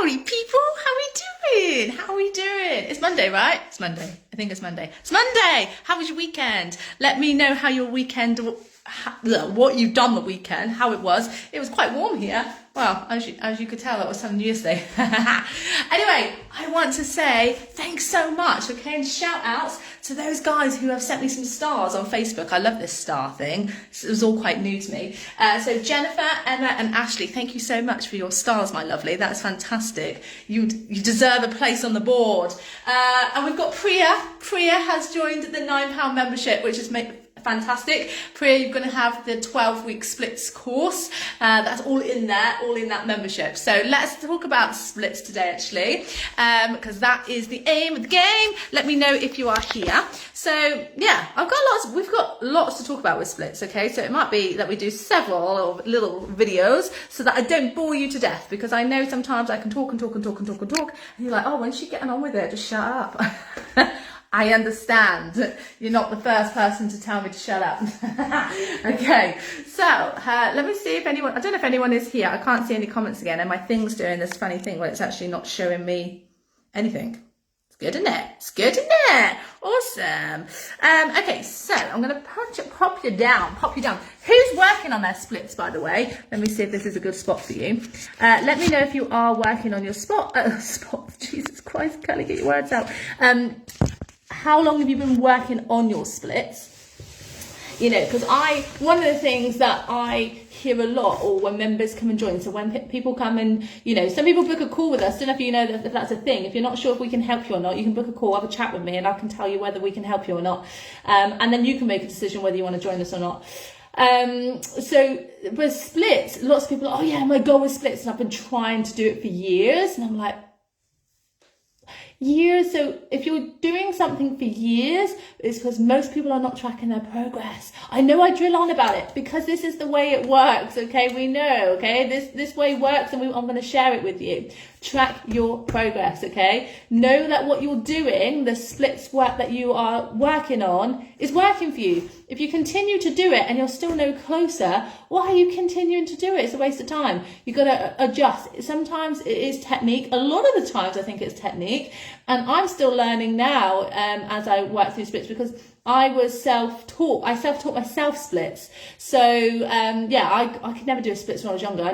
Howdy people, how we doing? How are we doing? It's Monday, right? It's Monday. I think it's Monday. It's Monday! How was your weekend? Let me know how your weekend, what you've done the weekend, how it was. It was quite warm here. Well, as you could tell, it was telling you yesterday. Anyway, I want to say thanks so much, okay? And shout outs to those guys who have sent me some stars on Facebook. I love this star thing. It was all quite new to me. So Jennifer, Emma and Ashley, thank you so much for your stars, my lovely. That's fantastic. You deserve a place on the board. And we've got Priya. Priya has joined the £9 membership, which is fantastic. Priya, you're going to have the 12-week splits course. That's all in there, all in that membership. So let's talk about splits today, actually, because that is the aim of the game. Let me know if you are here. So yeah, we've got lots to talk about with splits, okay? So it might be that we do several little videos so that I don't bore you to death, because I know sometimes I can talk and you're like, oh, when's she getting on with it? Just shut up. I understand. You're not the first person to tell me to shut up. Okay, so let me see if anyone, I don't know if anyone is here. I can't see any comments again, and my thing's doing this funny thing where it's actually not showing me anything. It's good, isn't it? It's good, isn't it? Awesome. Okay, so I'm going to pop you down. Who's working on their splits, by the way? Let me see if this is a good spot for you. Let me know if you are working on your spot. Jesus Christ, can't you get your words out? How long have you been working on your splits? You know, because one of the things that I hear a lot, or when members come and join, so when people come and, you know, some people book a call with us. Don't know if you know if that's a thing. If you're not sure if we can help you or not, you can book a call, have a chat with me, and I can tell you whether we can help you or not. And then you can make a decision whether you want to join us or not. So with splits, lots of people are, oh yeah, my goal is splits, and I've been trying to do it for years. And I'm like, years? So if you're doing something for years, it's because most people are not tracking their progress. I know I drill on about it because this is the way it works, okay? We know, okay? This way works, and I'm going to share it with you. Track your progress, okay? Know that what you're doing, the splits work that you are working on, is working for you. If you continue to do it and you're still no closer, why are you continuing to do it? It's a waste of time. You've got to adjust. Sometimes it is technique. A lot of the times I think it's technique. And I'm still learning now as I work through splits, because I was self-taught. I self-taught myself splits. So yeah, I could never do a splits when I was younger. I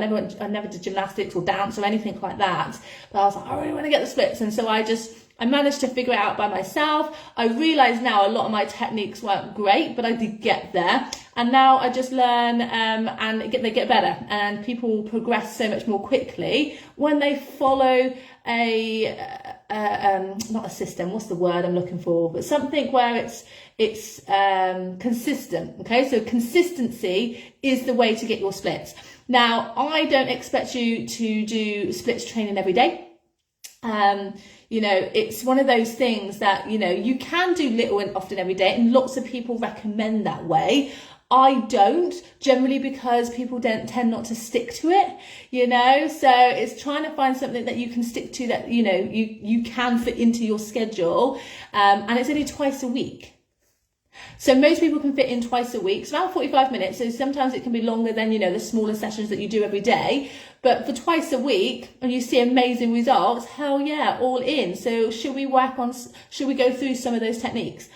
never did gymnastics or dance or anything like that. But I was like, I really want to get the splits. And so I managed to figure it out by myself. I realise now a lot of my techniques weren't great, but I did get there. And now I just learn and they get better. And people progress so much more quickly when they follow not a system, what's the word I'm looking for, but something where it's consistent. Okay, so consistency is the way to get your splits. Now, I don't expect you to do splits training every day. You know, it's one of those things that, you know, you can do little and often every day, and lots of people recommend that way. I don't, generally because people tend not to stick to it, you know, so it's trying to find something that you can stick to, that, you know, you can fit into your schedule, and it's only twice a week. So most people can fit in twice a week. It's around 45 minutes. So sometimes it can be longer than, you know, the smaller sessions that you do every day. But for twice a week, and you see amazing results, hell yeah, all in. So should we go through some of those techniques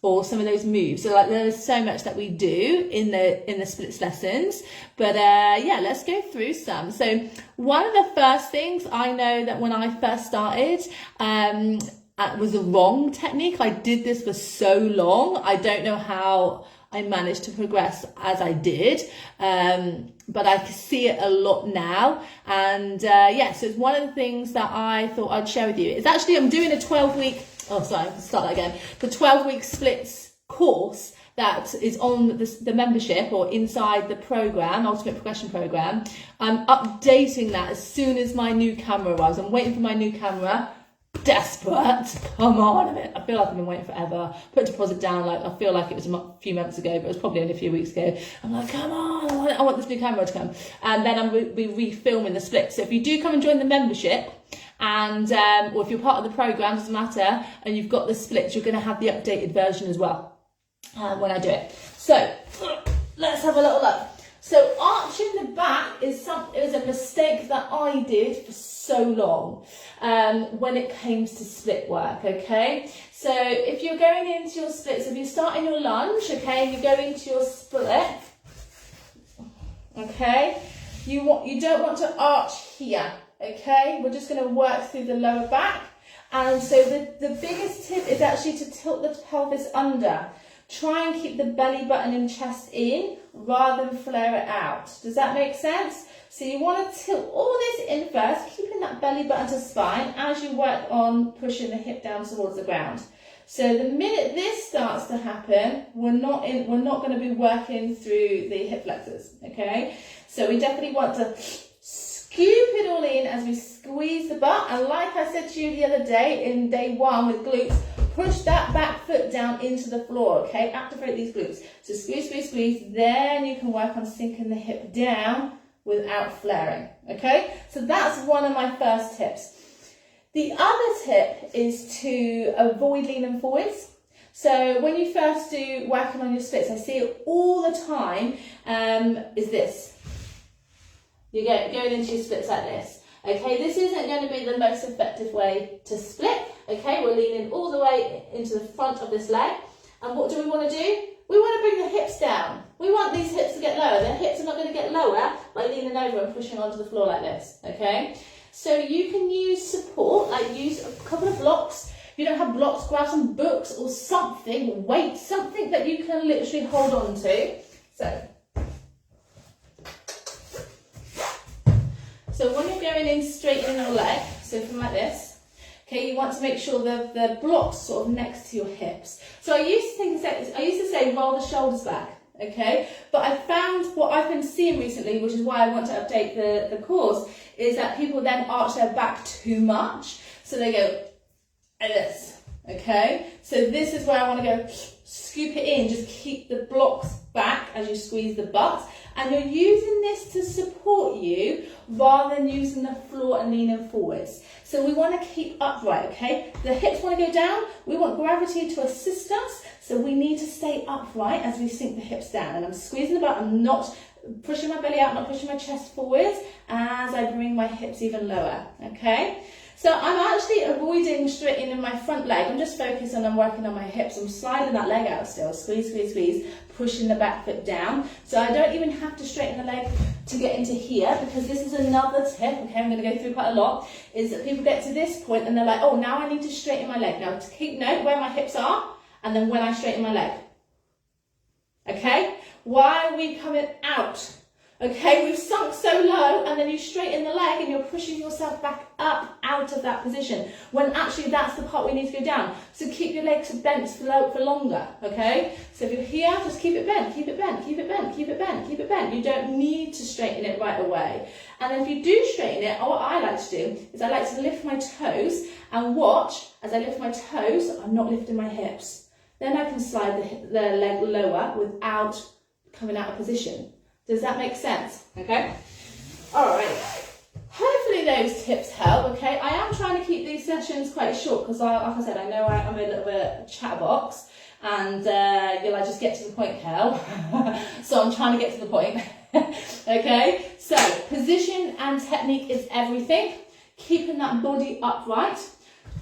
or some of those moves? So like, there's so much that we do in the splits lessons. But yeah, let's go through some. So one of the first things I know that when I first started, it was the wrong technique. I did this for so long. I don't know how I managed to progress as I did, but I see it a lot now. And yeah, so it's one of the things that I thought I'd share with you. It's actually, I'm doing a 12-week, start that again. The 12-week splits course that is on the membership or inside the program, Ultimate Progression Program. I'm updating that as soon as my new camera arrives. I'm waiting for my new camera. Desperate, come on a minute. I feel like I've been waiting forever. Put a deposit down, like I feel like it was a few months ago, but it was probably only a few weeks ago. I'm like, come on, I want this new camera to come. And then I'm refilming the split. So if you do come and join the membership, and or if you're part of the program, doesn't matter, and you've got the splits, you're going to have the updated version as well when I do it. So let's have a little look. So arching the back is a mistake that I did for so long when it came to split work, okay? So if you're going into your split, so if you're starting your lunge, okay, you go into your split, okay, you don't want to arch here, okay? We're just going to work through the lower back. And so the biggest tip is actually to tilt the pelvis under. Try and keep the belly button and chest in rather than flare it out. Does that make sense? So you want to tilt all this in first, keeping that belly button to spine as you work on pushing the hip down towards the ground. So the minute this starts to happen, we're not going to be working through the hip flexors, okay? So we definitely want to scoop it all in as we squeeze the butt. And like I said to you the other day in day 1 with glutes, push that back foot down into the floor, okay? Activate these glutes. So squeeze, squeeze, squeeze. Then you can work on sinking the hip down without flaring, okay? So that's one of my first tips. The other tip is to avoid leaning forwards. So when you first do working on your splits, I see it all the time, is this. You get going into your splits like this. Okay, this isn't going to be the most effective way to split. Okay, we're leaning all the way into the front of this leg. And what do we want to do? We want to bring the hips down. We want these hips to get lower. The hips are not going to get lower by leaning over and pushing onto the floor like this. Okay, so you can use support, like use a couple of blocks. If you don't have blocks, grab some books or something, weight, something that you can literally hold on to. So when you're going in, straightening your leg, so from like this, okay, you want to make sure the blocks sort of next to your hips. So I used to say roll the shoulders back, okay? But I found what I've been seeing recently, which is why I want to update the course, is that people then arch their back too much. So they go like this, okay? So this is where I want to go, scoop it in, just keep the blocks back as you squeeze the butt. And you're using this to support you rather than using the floor and leaning forwards. So we want to keep upright, okay? The hips want to go down. We want gravity to assist us. So we need to stay upright as we sink the hips down. And I'm squeezing the butt. I'm not pushing my belly out, not pushing my chest forwards as I bring my hips even lower, okay? So I'm actually avoiding straightening my front leg. I'm just focusing on working on my hips. I'm sliding that leg out still. Squeeze, squeeze, squeeze. Pushing the back foot down. So I don't even have to straighten the leg to get into here, because this is another tip, okay, I'm going to go through quite a lot, is that people get to this point and they're like, oh, now I need to straighten my leg. Now to keep note where my hips are and then when I straighten my leg. Okay? Why are we coming out? Okay, we've sunk so low and then you straighten the leg and you're pushing yourself back up out of that position, when actually that's the part we need to go down. So keep your legs bent for longer, okay? So if you're here, just keep it bent, keep it bent, keep it bent, keep it bent, keep it bent. You don't need to straighten it right away. And then if you do straighten it, what I like to do is I like to lift my toes and watch as I lift my toes, I'm not lifting my hips. Then I can slide the leg lower without coming out of position. Does that make sense? Okay. All right. Hopefully those tips help. Okay. I am trying to keep these sessions quite short because, like I said, I know I'm a little bit of a chatterbox, and you're like, just get to the point, Kel. So I'm trying to get to the point. Okay. So position and technique is everything. Keeping that body upright.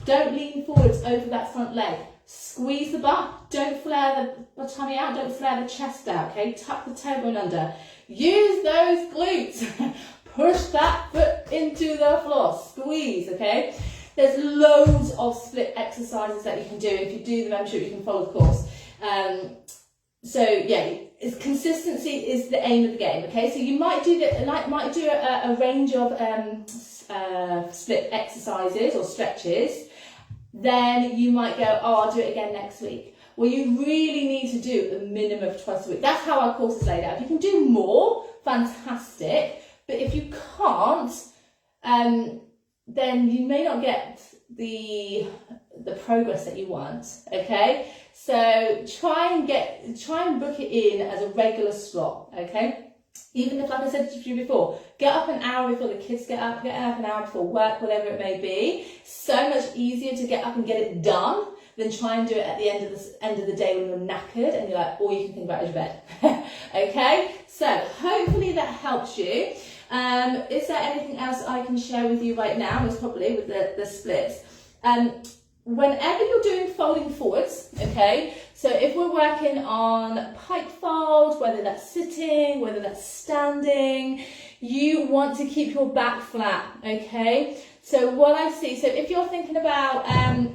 Don't lean forwards over that front leg. Squeeze the butt. Don't flare the tummy out. Don't flare the chest out. Okay. Tuck the tailbone under. Use those glutes. Push that foot into the floor. Squeeze, okay? There's loads of split exercises that you can do. If you do them, I'm sure you can follow the course. So yeah, consistency is the aim of the game, okay? So you might do a range of split exercises or stretches. Then you might go, oh, I'll do it again next week. Well, you really need to do a minimum of twice a week. That's how our course is laid out. If you can do more, fantastic. But if you can't, then you may not get the progress that you want. Okay, so try and book it in as a regular slot. Okay, even if, like I said to you before, get up an hour before the kids get up an hour before work, whatever it may be. So much easier to get up and get it done than try and do it at the end of the day when you're knackered and you're like, all you can think about is your bed. Okay, So hopefully that helps you. Is there anything else I can share with you right now? Most probably with the splits. Whenever you're doing folding forwards, okay, so if we're working on pike fold, whether that's sitting, whether that's standing, you want to keep your back flat, okay? So what I see, so if you're thinking about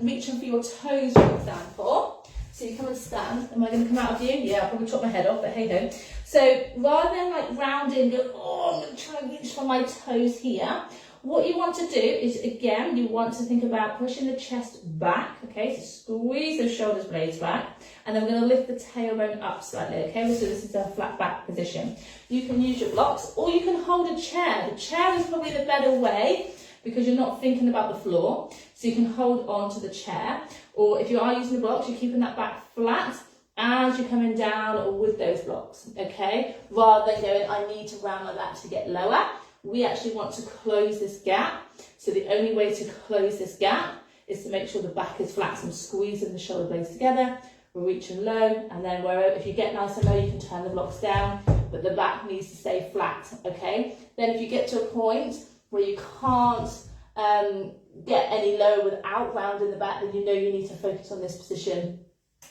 reaching for your toes, for example, so you come and stand. Am I going to come out of you? Yeah, I'll probably chop my head off, but hey ho. So rather than like rounding, go, oh, I'm going to try and reach for my toes here. What you want to do is, again, you want to think about pushing the chest back, okay? So squeeze the shoulders blades back, and then we're going to lift the tailbone up slightly, okay? So this is a flat back position. You can use your blocks, or you can hold a chair. The chair is probably the better way, because you're not thinking about the floor, so you can hold on to the chair. Or if you are using the blocks, you're keeping that back flat as you're coming down with those blocks, okay? Rather than going, I need to round my back to get lower. We actually want to close this gap. So the only way to close this gap is to make sure the back is flat. So I'm squeezing the shoulder blades together, we're reaching low, and then wherever, if you get nice and low, you can turn the blocks down, but the back needs to stay flat, okay? Then if you get to a point where you can't get any lower without rounding the back, then you know you need to focus on this position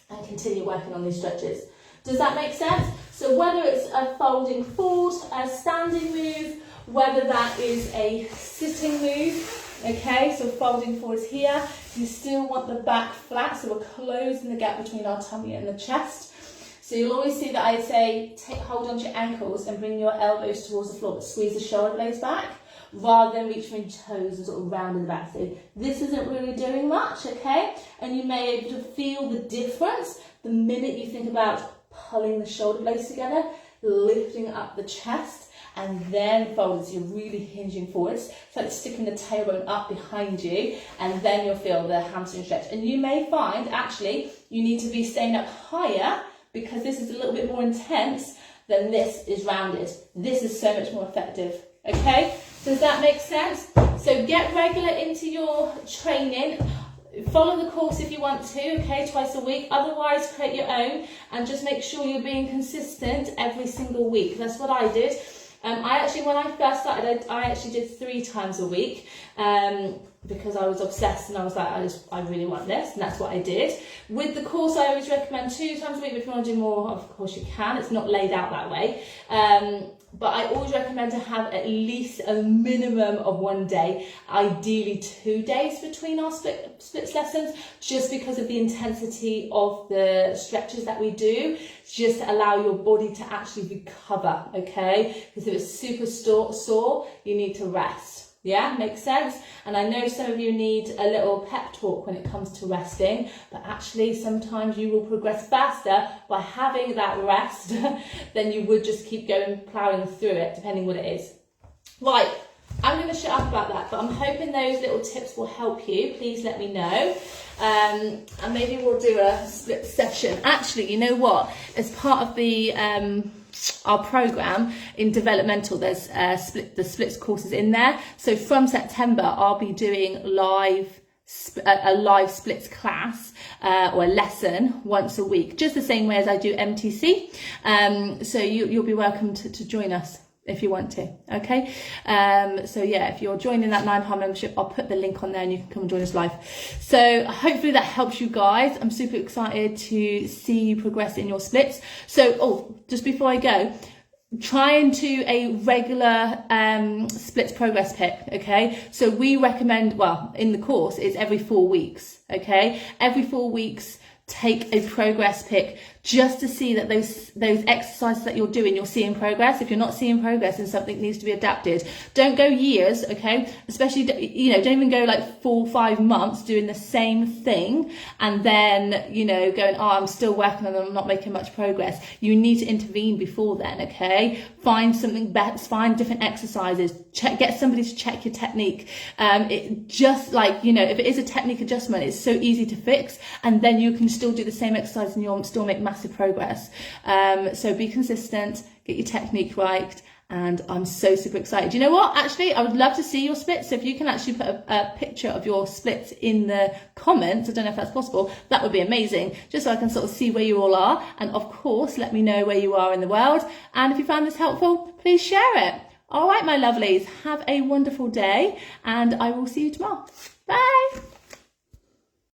and continue working on these stretches. Does that make sense? So whether it's a folding forward, a standing move, whether that is a sitting move, okay, so folding forwards here, you still want the back flat, so we're closing the gap between our tummy and the chest. So you'll always see that I say, hold onto your ankles and bring your elbows towards the floor, but squeeze the shoulder blades back, rather than reaching your toes and sort of rounding the back. So this isn't really doing much, okay? And you may be able to feel the difference the minute you think about pulling the shoulder blades together, lifting up the chest, and then folding, so you're really hinging forwards. It's like sticking the tailbone up behind you, and then you'll feel the hamstring stretch. And you may find, actually, you need to be staying up higher, because this is a little bit more intense than this is rounded. This is so much more effective, okay? Does that make sense? So get regular into your training. Follow the course if you want to, okay, twice a week. Otherwise, create your own, and just make sure you're being consistent every single week. That's what I did. I actually, when I first started, I actually did 3 times a week because I was obsessed, and I was like, I really want this, and that's what I did. With the course, I always recommend 2 times a week, but if you want to do more, of course you can. It's not laid out that way. But I always recommend to have at least a minimum of 1 day, ideally 2 days between our splits lessons, just because of the intensity of the stretches that we do, just to allow your body to actually recover, okay? Because if it's super sore, you need to rest. Yeah, makes sense? And I know some of you need a little pep talk when it comes to resting, but actually sometimes you will progress faster by having that rest than you would just keep going, ploughing through it, depending what it is. Right, I'm going to shut up about that, but I'm hoping those little tips will help you. Please let me know. And maybe we'll do a split session. Actually, you know what? As part of the our program in developmental, there's the splits courses in there. So from September, I'll be doing a live splits class or a lesson once a week, just the same way as I do MTC. So you'll be welcome to join us if you want to, okay? So yeah, if you're joining that £9 membership, I'll put the link on there and you can come and join us live. So hopefully that helps you guys. I'm super excited to see you progress in your splits. So, just before I go, try and do a regular splits progress pic, okay? So we recommend, well, in the course, it's every 4 weeks, okay? Every 4 weeks, take a progress pic, just to see that those exercises that you're doing, you're seeing progress. If you're not seeing progress, then something needs to be adapted. Don't go years, okay? Especially, don't even go like 4 or 5 months doing the same thing and then, going, oh, I'm still working on it, I'm not making much progress. You need to intervene before then, okay? Find something better, find different exercises, get somebody to check your technique. Just like, if it is a technique adjustment, it's so easy to fix, and then you can still do the same exercise and you'll still make massive progress. So be consistent, get your technique right, And I'm so super excited. You know what? Actually, I would love to see your splits. So if you can actually put a picture of your splits in the comments, I don't know if that's possible, that would be amazing. Just so I can sort of see where you all are. And of course, let me know where you are in the world. And if you found this helpful, please share it. All right, my lovelies, have a wonderful day. And I will see you tomorrow. Bye.